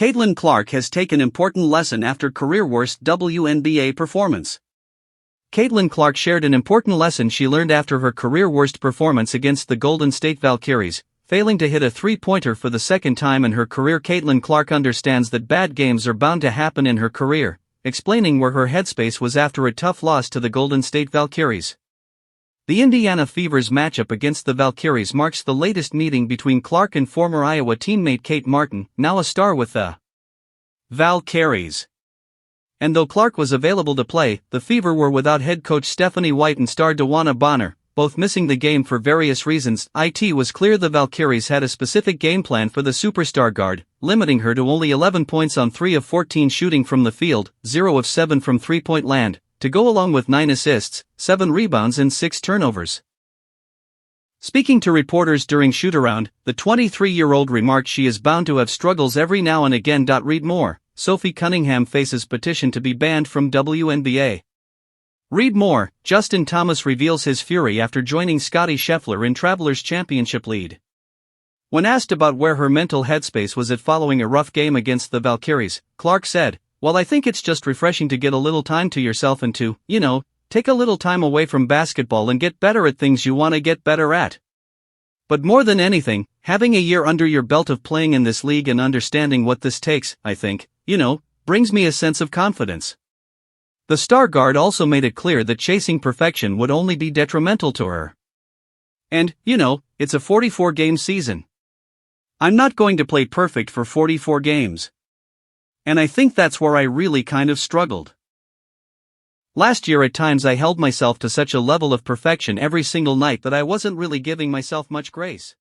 Caitlin Clark has taken important lesson after career-worst WNBA performance. Caitlin Clark shared an important lesson she learned after her career-worst performance against the Golden State Valkyries, failing to hit a three-pointer for the second time in her career. Caitlin Clark understands that bad games are bound to happen in her career, explaining where her headspace was after a tough loss to the Golden State Valkyries. The Indiana Fever's matchup against the Valkyries marks the latest meeting between Clark and former Iowa teammate Kate Martin, now a star with the Valkyries. And though Clark was available to play, the Fever were without head coach Stephanie White and star DeWanna Bonner, both missing the game for various reasons. It was clear the Valkyries had a specific game plan for the superstar guard, limiting her to only 11 points on 3 of 14 shooting from the field, 0 of 7 from three-point land, to go along with 9 assists, 7 rebounds and 6 turnovers. Speaking to reporters during shoot-around, the 23-year-old remarked she is bound to have struggles every now and again. Read more. Sophie Cunningham faces petition to be banned from WNBA. Read more. Justin Thomas reveals his fury after joining Scottie Scheffler in Travelers Championship lead. When asked about where her mental headspace was at following a rough game against the Valkyries, Clark said, "Well, I think it's just refreshing to get a little time to yourself and to, take a little time away from basketball and get better at things you want to get better at. But more than anything, having a year under your belt of playing in this league and understanding what this takes, I think, brings me a sense of confidence." The star guard also made it clear that chasing perfection would only be detrimental to her. And, it's a 44-game season. I'm not going to play perfect for 44 games. And I think that's where I really kind of struggled. Last year at times I held myself to such a level of perfection every single night that I wasn't really giving myself much grace.